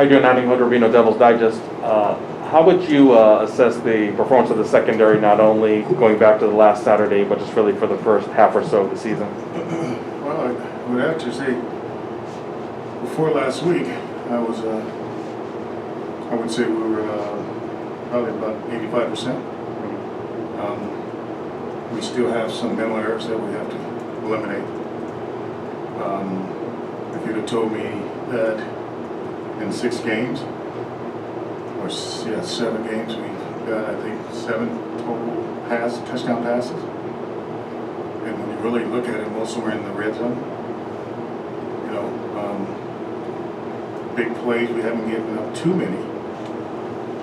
How you doing, Andy Hood, Reno Devils Digest? How would you assess the performance of the secondary, not only going back to the last Saturday, but just really for the first half or so of the season? Well, I would have to say, before last week, I would say we were probably about 85%. We still have some mental errors that we have to eliminate. If you'd have told me that in 6 games, or 7 games, we've got, I think, 7 total touchdown passes. And when you really look at it, most of them are in the red zone. You know, big plays, we haven't given up too many.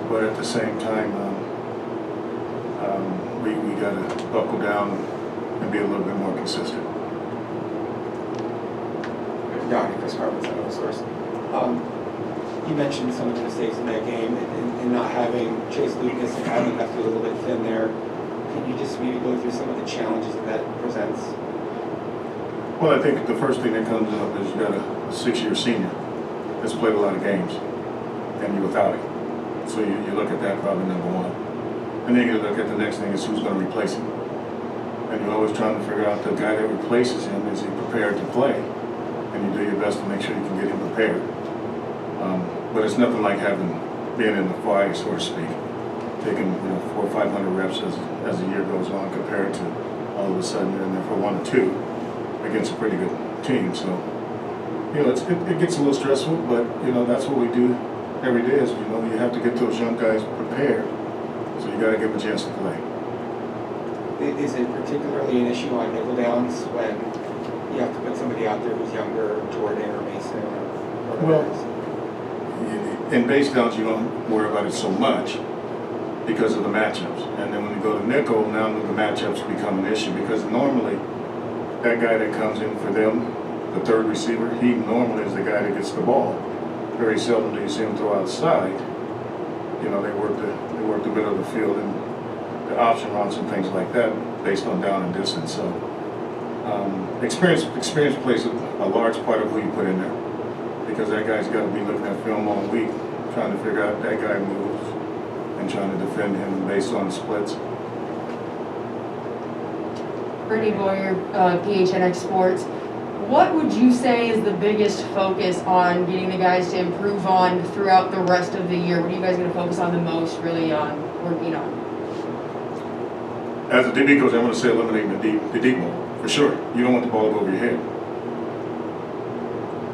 But at the same time, we got to buckle down and be a little bit more consistent. Donnie, Chris Hartman's out of the source. You mentioned some of the mistakes in that game and not having Chase Lucas and having left you a little bit thin there. Can you just maybe go through some of the challenges that presents? Well, I think the first thing that comes up is you got a 6-year senior that's played a lot of games, and you're without him. So you look at that probably number one. And then you look at the next thing is who's going to replace him. And you're always trying to figure out the guy that replaces him, is he prepared to play? And you do your best to make sure you can get him prepared. But it's nothing like being in the fire, so to speak, taking 400 or 500 reps as the year goes on, compared to all of a sudden you're in there for 1 or 2 against a pretty good team. So it gets a little stressful, but that's what we do every day. Is you have to get those young guys prepared, so you got to give them a chance to play. Is it particularly an issue on nickel downs when you have to put somebody out there who's younger, Jordan or Mason or well, in base downs, you don't worry about it so much because of the matchups. And then when you go to nickel, now the matchups become an issue, because normally that guy that comes in for them, the third receiver, he normally is the guy that gets the ball. Very seldom do you see him throw outside. They work the middle of the field and the option runs and things like that based on down and distance. So experience plays a large part of who you put in there, because that guy's got to be looking at film all week, trying to figure out if that guy moves and trying to defend him based on splits. Brittany Boyer, PHNX Sports. What would you say is the biggest focus on getting the guys to improve on throughout the rest of the year? What are you guys going to focus on the most, really, on working on? As a DB coach, I'm going to say eliminating the deep ball, for sure. You don't want the ball to go over your head.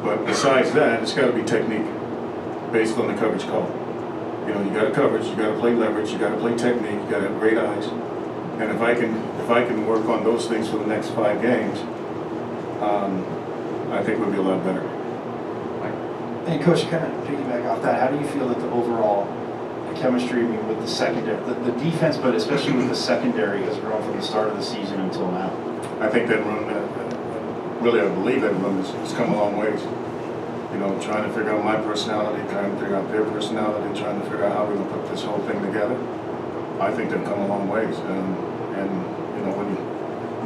But besides that, it's got to be technique based on the coverage call. You got to coverage, you got to play leverage, you got to play technique, you got to have great eyes. And if I can work on those things for the next 5 games, I think we'll be a lot better. And Coach, kind of piggyback off that, how do you feel that the overall chemistry, with the secondary, the defense, but especially with the secondary, has grown from the start of the season until now? I think that room, I believe that room has come a long ways. Trying to figure out my personality, trying to figure out their personality, trying to figure out how we're going to put this whole thing together. I think they've come a long ways. And when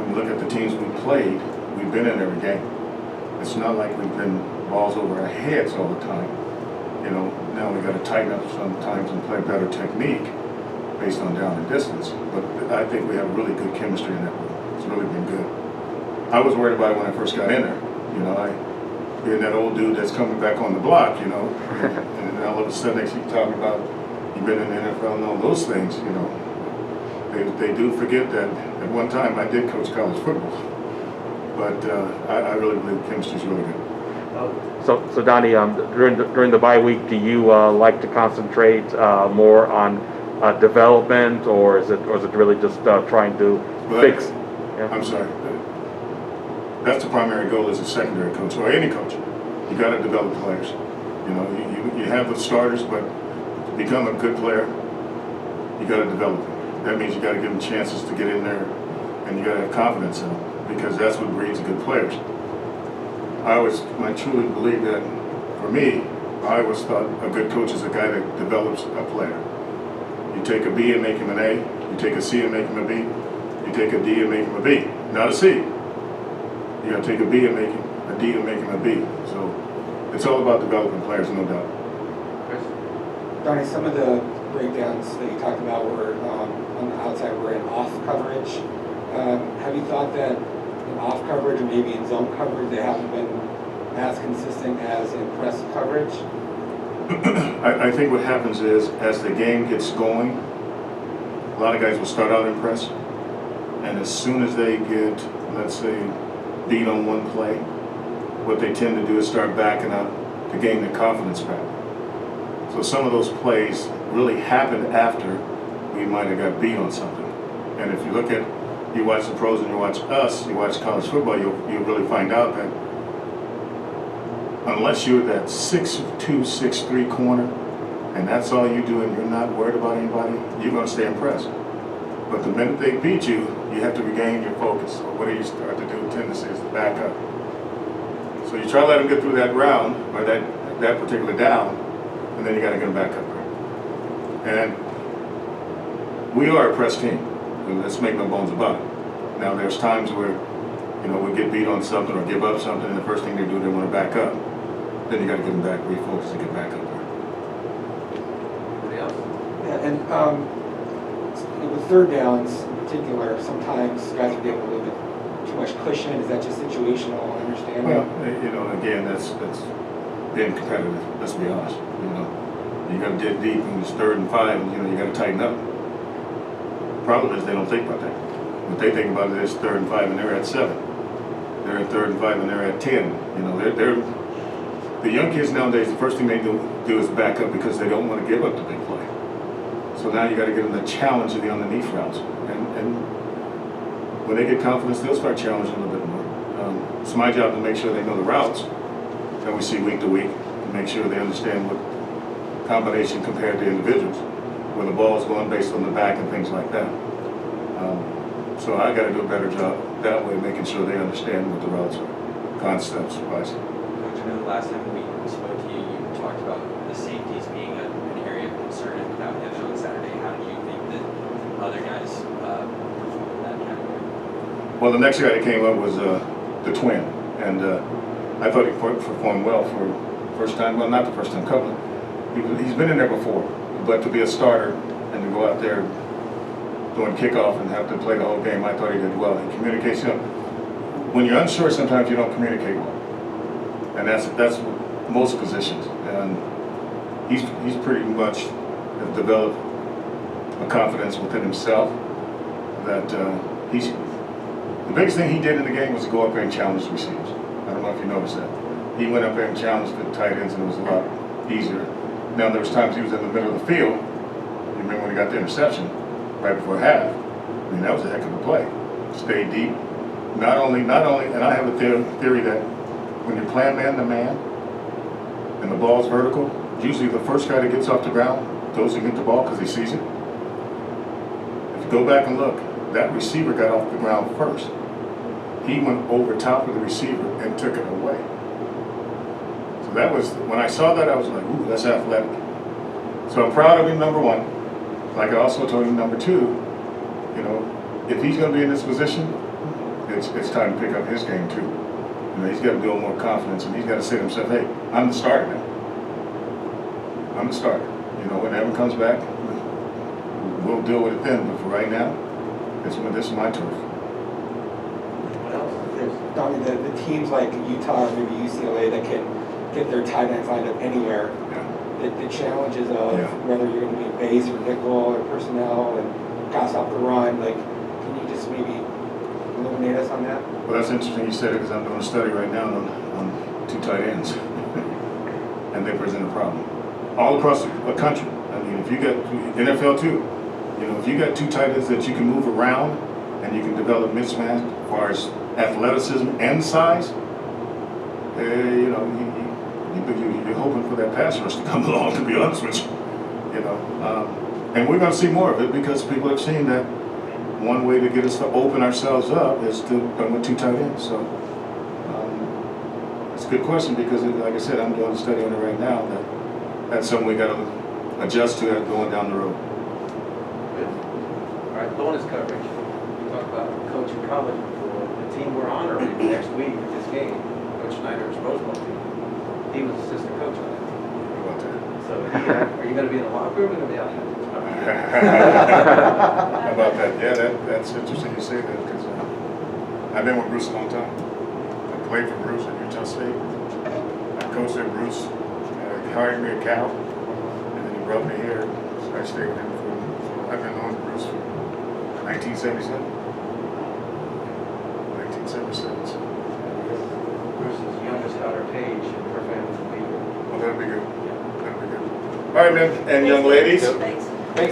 you look at the teams we played, we've been in every game. It's not like we've been balls over our heads all the time. Now we got to tighten up sometimes and play better technique based on down and distance. But I think we have really good chemistry in that room. It's really been good. I was worried about it when I first got in there. Being that old dude that's coming back on the block, and then all of a sudden they keep talking about you've been in the NFL and all those things. They do forget that at one time I did coach college football. But I really believe chemistry's really good. So Donnie, during the bye week, do you like to concentrate more on development, or is it really just trying to fix? Yeah. I'm sorry. That's the primary goal as a secondary coach or any coach. You got to develop players. You have the starters, but to become a good player, you got to develop them. That means you got to give them chances to get in there, and you got to have confidence in them, because that's what breeds good players. I truly believe that, for me, I always thought a good coach is a guy that develops a player. You take a B and make him an A, you take a C and make him a B, you take a D and make him a B, not a C. You got to take a B and make him a D and make him a B. So it's all about developing players, no doubt. Chris? Donnie, some of the breakdowns that you talked about were on the outside were in off coverage. Have you thought that in off coverage or maybe in zone coverage they haven't been as consistent as in press coverage? I think what happens is, as the game gets going, a lot of guys will start out in press, and as soon as they get, let's say, beat on one play, what they tend to do is start backing up to gain their confidence back. So some of those plays really happened after we might have got beat on something. And if you look at, you watch the pros and you watch us, you watch college football, you'll really find out that unless you're that 6'2", 6'3" corner, and that's all you do and you're not worried about anybody, you're going to stay in press. But the minute they beat you, you have to regain your focus. So what do you start to do? Tendency is to back up. So you try to let them get through that round, or that particular down, and then you got to get them back up. And we are a press team. And let's make no bones about it. Now there's times where, we get beat on something or give up something, and the first thing they do, they want to back up. Then you got to get them back, refocus, and get back up there. Anybody else? Yeah, and with third downs in particular, sometimes guys are getting a little bit too much cushion. Is that just situational? I understand. Well, again, that's being competitive. Let's be honest. You got to dig deep when it's 3rd and 5, and you got to tighten up. Problem is they don't think about that. What they think about it is 3rd and 5, and they're at 7. They're at 3rd and 5, and they're at 10. They're the young kids nowadays. The first thing they do is back up because they don't want to give up the big play. So now you got to give them the challenge of the underneath routes, and when they get confidence, they'll start challenging a little bit more. It's my job to make sure they know the routes that we see week to week, and make sure they understand what combination compared to individuals, where the ball is going based on the back and things like that. So I got to do a better job that way, making sure they understand what the routes are, concepts wise. Coach, I know the last time we spoke to you, you talked about the safeties being an area of concern, and without him on Saturday, how do you think that other guys perform in that category? Well, the next guy that came up was the twin, and I thought he performed well for first time. Well, not the first time, couple. He's been in there before, but to be a starter and to go out there doing kickoff and have to play the whole game, I thought he did well. He communicates. When you're unsure, sometimes you don't communicate well, and that's most positions. And he's pretty much developed a confidence within himself that he's. The biggest thing he did in the game was to go up there and challenge the receivers. I don't know if you noticed that. He went up there and challenged the tight ends, and it was a lot easier. Now there was times he was in the middle of the field. You remember when he got the interception right before half? I mean, that was a heck of a play. Stayed deep. Not only, and I have a theory that when you're playing man-to-man and the ball's vertical, usually the first guy that gets off the ground goes to get the ball because he sees it. If you go back and look, that receiver got off the ground first. He went over top of the receiver and took it away. So that was, when I saw that, I was like, ooh, that's athletic. So I'm proud of him, number one. Like I also told him, number two, if he's going to be in this position, it's time to pick up his game too. He's got to build more confidence, and he's got to say to himself, hey, I'm the starter now. I'm the starter. When Evan comes back, we'll deal with it then. But for right now, this is my turf. What else? Donnie, the teams like Utah or maybe UCLA that can get their tight ends lined up anywhere, the challenges of whether you're going to be base or nickel or personnel and pass off the run, can you just maybe illuminate us on that? Well, that's interesting you said it, because I'm doing a study right now on 2 tight ends, and they present a problem all across the country. I mean, if you got NFL too, if you got 2 tight ends that you can move around and you can develop mismatch as far as athleticism and size, you're hoping for that pass rush to come along, to be honest with you. And we're going to see more of it because people have seen that one way to get us to open ourselves up is to come with 2 tight ends. So it's a good question because, like I said, I'm doing a study on it right now. That's something we got to adjust to going down the road. Good. All right, bonus coverage. You talked about coaching college before. The team we're honoring next week at this game, Coach Snyder's Rose Bowl team. He was assistant coach on that team. How about that? So Are you gonna be in the locker room or gonna be out there? How about that? Yeah, that's interesting you say that, because I've been with Bruce a long time. I played for Bruce at Utah State. I coached at Bruce. He hired me a cow, and then he brought me here. So I stayed with him for, so I've been on Bruce for 1977. 1977. So. Bruce's youngest daughter, Paige, and her family will be here. Well, that'd be good. That'd be good. All right, man, and young ladies, Thank